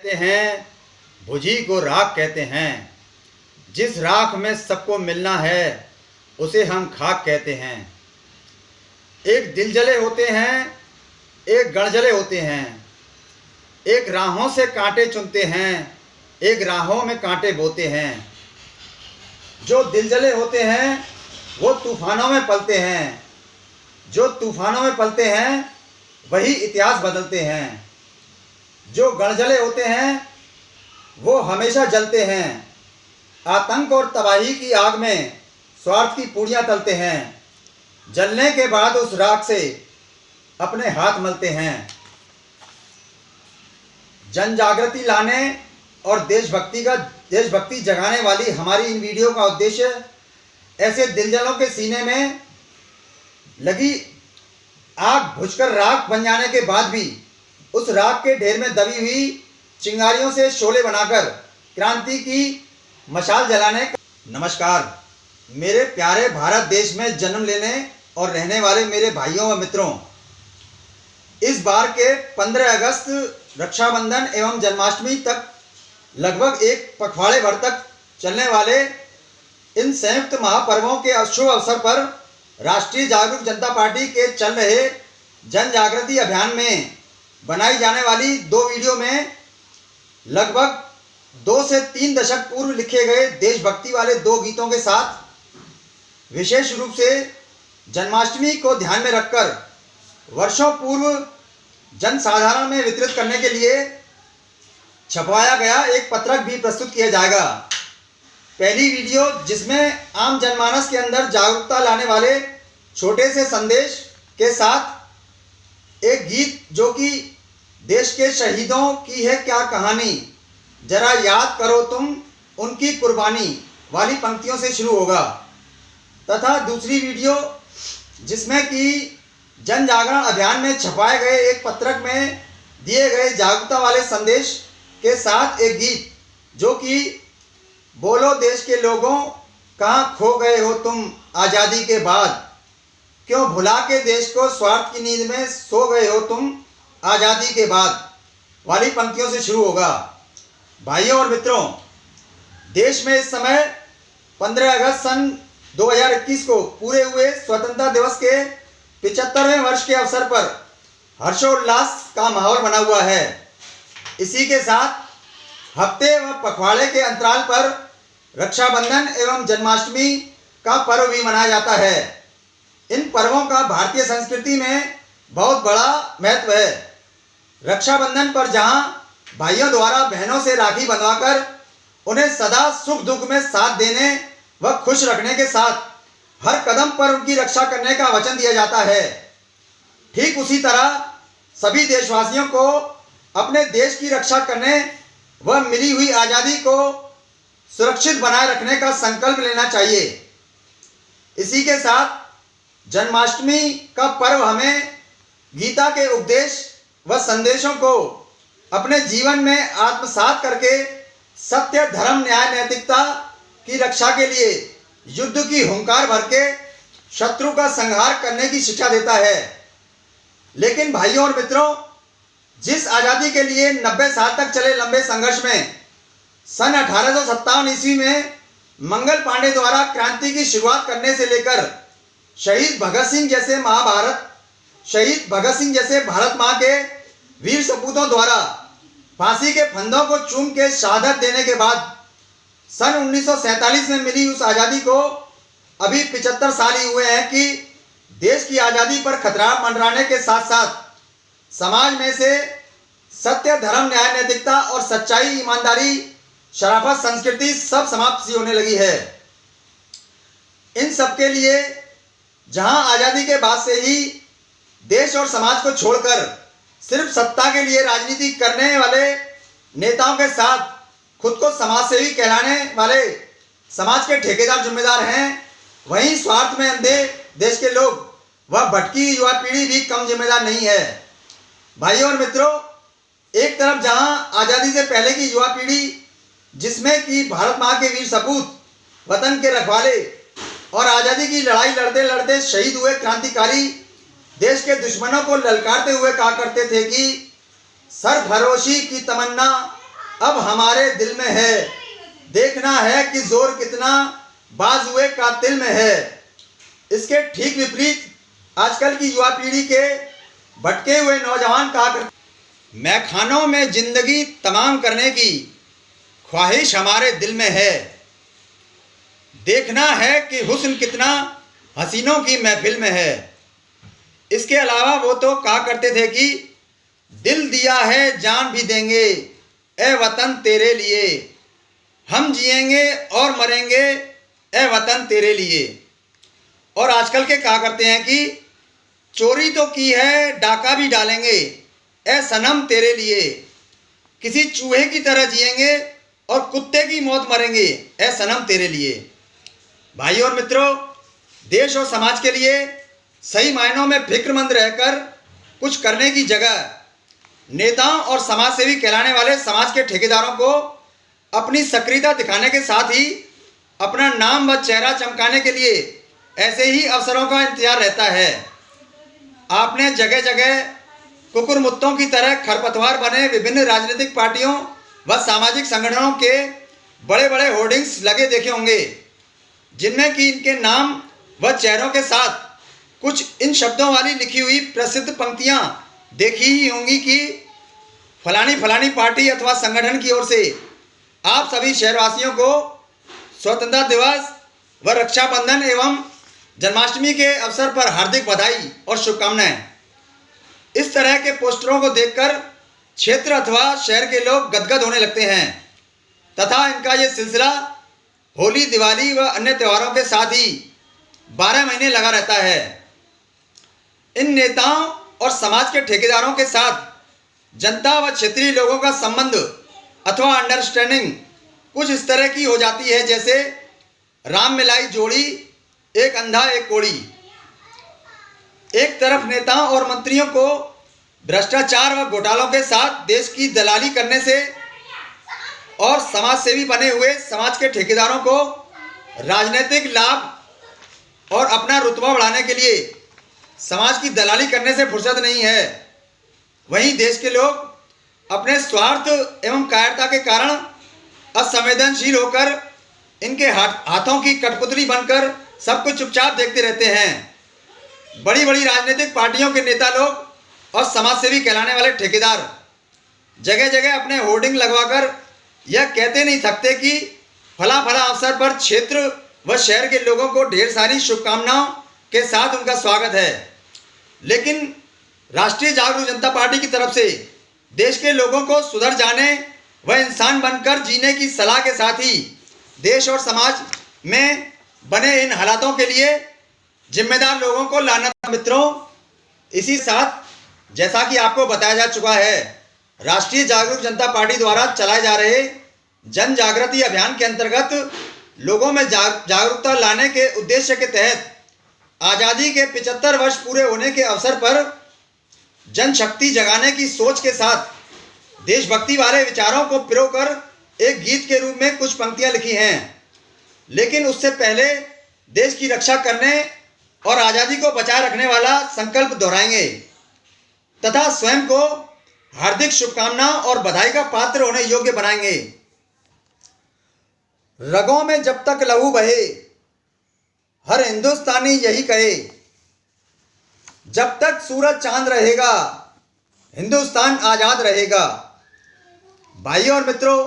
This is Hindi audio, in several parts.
कहते हैं, भुजी को राख कहते हैं। जिस राख में सबको मिलना है उसे हम खाक कहते हैं। एक दिल जले होते हैं, एक गढ़जले होते हैं। एक राहों से कांटे चुनते हैं, एक राहों में कांटे बोते हैं। जो दिल जले होते हैं वो तूफानों में पलते हैं, जो तूफानों में पलते हैं वही इतिहास बदलते हैं। जो गढ़जले होते हैं वो हमेशा जलते हैं, आतंक और तबाही की आग में स्वार्थ की पूड़ियाँ तलते हैं। जलने के बाद उस राख से अपने हाथ मलते हैं। जन जागृति लाने और देशभक्ति जगाने वाली हमारी इन वीडियो का उद्देश्य ऐसे दिलजलों के सीने में लगी आग बुझकर राख बन जाने के बाद भी उस राख के ढेर में दबी हुई चिंगारियों से शोले बनाकर क्रांति की मशाल जलाने का। नमस्कार मेरे प्यारे भारत देश में जन्म लेने और रहने वाले मेरे भाइयों व मित्रों, इस बार के 15 अगस्त रक्षाबंधन एवं जन्माष्टमी तक लगभग एक पखवाड़े भर तक चलने वाले इन संयुक्त महापर्वों के शुभ अवसर पर राष्ट्रीय जागरूक जनता पार्टी के चल रहे जन जागृति अभियान में बनाई जाने वाली 2 वीडियो में लगभग 2 से 3 दशक पूर्व लिखे गए देशभक्ति वाले 2 गीतों के साथ विशेष रूप से जन्माष्टमी को ध्यान में रखकर वर्षों पूर्व जन साधारण में वितरित करने के लिए छपवाया गया एक पत्रक भी प्रस्तुत किया जाएगा। पहली वीडियो जिसमें आम जनमानस के अंदर जागरूकता लाने वाले छोटे से संदेश के साथ एक गीत जो कि देश के शहीदों की है क्या कहानी, जरा याद करो तुम उनकी कुर्बानी वाली पंक्तियों से शुरू होगा, तथा दूसरी वीडियो जिसमें कि जन जागरण अभियान में छपाए गए एक पत्रक में दिए गए जागरूकता वाले संदेश के साथ एक गीत जो कि बोलो देश के लोगों कहाँ खो गए हो तुम आज़ादी के बाद, क्यों भुला के देश को स्वार्थ की नींद में सो गए हो तुम आज़ादी के बाद वाली पंक्तियों से शुरू होगा। भाइयों और मित्रों, देश में इस समय 15 अगस्त सन 2021 को पूरे हुए स्वतंत्रता दिवस के 75वें वर्ष के अवसर पर हर्षोल्लास का माहौल बना हुआ है। इसी के साथ हफ्ते व पखवाड़े के अंतराल पर रक्षाबंधन एवं जन्माष्टमी का पर्व भी मनाया जाता है। इन पर्वों का भारतीय संस्कृति में बहुत बड़ा महत्व है। रक्षाबंधन पर जहां भाइयों द्वारा बहनों से राखी बंधवाकर उन्हें सदा सुख दुख में साथ देने व खुश रखने के साथ हर कदम पर उनकी रक्षा करने का वचन दिया जाता है, ठीक उसी तरह सभी देशवासियों को अपने देश की रक्षा करने व मिली हुई आज़ादी को सुरक्षित बनाए रखने का संकल्प लेना चाहिए। इसी के साथ जन्माष्टमी का पर्व हमें गीता के उपदेश व संदेशों को अपने जीवन में आत्मसात करके सत्य, धर्म, न्याय, नैतिकता की रक्षा के लिए युद्ध की हुंकार भर के शत्रु का संहार करने की शिक्षा देता है। लेकिन भाइयों और मित्रों, जिस आज़ादी के लिए 90 साल तक चले लंबे संघर्ष में सन 1857 ईस्वी में मंगल पांडे द्वारा क्रांति की शुरुआत करने से लेकर शहीद भगत सिंह जैसे भारत माँ के वीर सपूतों द्वारा फांसी के फंदों को चूम के शहादत देने के बाद सन 1947 में मिली उस आज़ादी को अभी 75 साल ही हुए हैं कि देश की आज़ादी पर खतरा मंडराने के साथ साथ समाज में से सत्य, धर्म, न्याय, नैतिकता और सच्चाई, ईमानदारी, शराफत, संस्कृति सब समाप्त सी होने लगी है। इन सब के लिए जहां आज़ादी के बाद से ही देश और समाज को छोड़कर सिर्फ सत्ता के लिए राजनीति करने वाले नेताओं के साथ खुद को समाज सेवी कहलाने वाले समाज के ठेकेदार जिम्मेदार हैं, वहीं स्वार्थ में अंधे देश के लोग व भटकी युवा पीढ़ी भी कम जिम्मेदार नहीं है। भाइयों और मित्रों, एक तरफ जहां आज़ादी से पहले की युवा पीढ़ी जिसमें कि भारत माँ के वीर सपूत, वतन के रखवाले और आज़ादी की लड़ाई लड़ते लड़ते शहीद हुए क्रांतिकारी देश के दुश्मनों को ललकारते हुए कहा करते थे कि सरफरोशी की तमन्ना अब हमारे दिल में है, देखना है कि जोर कितना बाजुए कातिल में है। इसके ठीक विपरीत आजकल की युवा पीढ़ी के भटके हुए नौजवान कहा करते, मैं खानों में जिंदगी तमाम करने की ख्वाहिश हमारे दिल में है। देखना है कि हुस्न कितना हसीनों की महफिल में है। इसके अलावा वो तो कहा करते थे कि दिल दिया है जान भी देंगे ए वतन तेरे लिए, हम जिएंगे और मरेंगे ए वतन तेरे लिए। और आजकल के कहा करते हैं कि चोरी तो की है डाका भी डालेंगे ए सनम तेरे लिए, किसी चूहे की तरह जिएंगे और कुत्ते की मौत मरेंगे ए सनम तेरे लिए। भाई और मित्रों, देश और समाज के लिए सही मायनों में फिक्रमंद रहकर कुछ करने की जगह नेताओं और समाज सेवी कहलाने वाले समाज के ठेकेदारों को अपनी सक्रियता दिखाने के साथ ही अपना नाम व चेहरा चमकाने के लिए ऐसे ही अवसरों का इंतजार रहता है। आपने जगह जगह कुकुरमुत्तों की तरह खरपतवार बने विभिन्न राजनीतिक पार्टियों व सामाजिक संगठनों के बड़े बड़े होर्डिंग्स लगे देखे होंगे, जिनमें कि इनके नाम व चेहरों के साथ कुछ इन शब्दों वाली लिखी हुई प्रसिद्ध पंक्तियां देखी ही होंगी कि फलानी फलानी पार्टी अथवा संगठन की ओर से आप सभी शहरवासियों को स्वतंत्रता दिवस व रक्षाबंधन एवं जन्माष्टमी के अवसर पर हार्दिक बधाई और शुभकामनाएं। इस तरह के पोस्टरों को देखकर क्षेत्र अथवा शहर के लोग गदगद होने लगते हैं तथा इनका ये सिलसिला होली, दिवाली व अन्य त्योहारों के साथ ही 12 महीने लगा रहता है। इन नेताओं और समाज के ठेकेदारों के साथ जनता व क्षेत्रीय लोगों का संबंध अथवा अंडरस्टैंडिंग कुछ इस तरह की हो जाती है जैसे राम मिलाई जोड़ी, एक अंधा एक कोड़ी। एक तरफ नेताओं और मंत्रियों को भ्रष्टाचार व घोटालों के साथ देश की दलाली करने से और समाज सेवी बने हुए समाज के ठेकेदारों को राजनीतिक लाभ और अपना रुतबा बढ़ाने के लिए समाज की दलाली करने से फुर्सत नहीं है। वहीं देश के लोग अपने स्वार्थ एवं कायरता के कारण असंवेदनशील होकर इनके हाथों की कठपुतली बनकर सब कुछ चुपचाप देखते रहते हैं। बड़ी बड़ी राजनीतिक पार्टियों के नेता लोग और समाज सेवी कहलाने वाले ठेकेदार जगह जगह अपने होर्डिंग लगवाकर यह कहते नहीं थकते कि फला फला अवसर पर क्षेत्र व शहर के लोगों को ढेर सारी शुभकामनाओं के साथ उनका स्वागत है। लेकिन राष्ट्रीय जागरूक जनता पार्टी की तरफ से देश के लोगों को सुधर जाने व इंसान बनकर जीने की सलाह के साथ ही देश और समाज में बने इन हालातों के लिए जिम्मेदार लोगों को लाना। मित्रों, इसी साथ जैसा कि आपको बताया जा चुका है, राष्ट्रीय जागरूक जनता पार्टी द्वारा चलाए जा रहे जन जागृति अभियान के अंतर्गत लोगों में जागरूकता लाने के उद्देश्य के तहत आज़ादी के 75 वर्ष पूरे होने के अवसर पर जनशक्ति जगाने की सोच के साथ देशभक्ति वाले विचारों को पिरोकर एक गीत के रूप में कुछ पंक्तियां लिखी हैं। लेकिन उससे पहले देश की रक्षा करने और आज़ादी को बचाए रखने वाला संकल्प दोहराएंगे तथा स्वयं को हार्दिक शुभकामनाओं और बधाई का पात्र होने योग्य बनाएंगे। रगों में जब तक लहू बहे हर हिंदुस्तानी यही कहे, जब तक सूरज चांद रहेगा हिंदुस्तान आजाद रहेगा। भाइयों और मित्रों,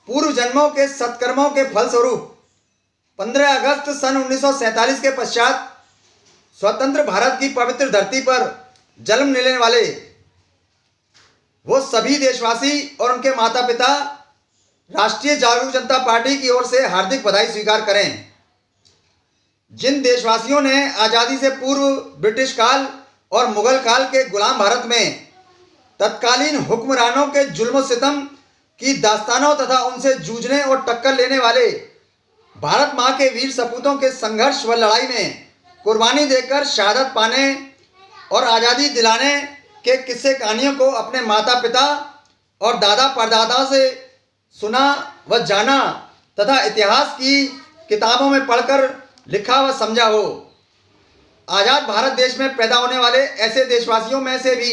पूर्व जन्मों के सत्कर्मों के फलस्वरूप 15 अगस्त सन 1947 के पश्चात स्वतंत्र भारत की पवित्र धरती पर जन्म लेने वाले वो सभी देशवासी और उनके माता पिता राष्ट्रीय जागरूक जनता पार्टी की ओर से हार्दिक बधाई स्वीकार करें। जिन देशवासियों ने आज़ादी से पूर्व ब्रिटिश काल और मुगल काल के गुलाम भारत में तत्कालीन हुक्मरानों के जुल्म सितम की दास्तानों तथा उनसे जूझने और टक्कर लेने वाले भारत माँ के वीर सपूतों के संघर्ष व लड़ाई में कुर्बानी देकर शहादत पाने और आज़ादी दिलाने के किस्से कहानियों को अपने माता पिता और दादा परदादा से सुना व जाना तथा इतिहास की किताबों में पढ़कर लिखा व समझा हो। आज़ाद भारत देश में पैदा होने वाले ऐसे देशवासियों में से भी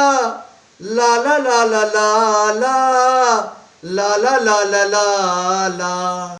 ला ला ला ला ला ला ला ला ला ला ला।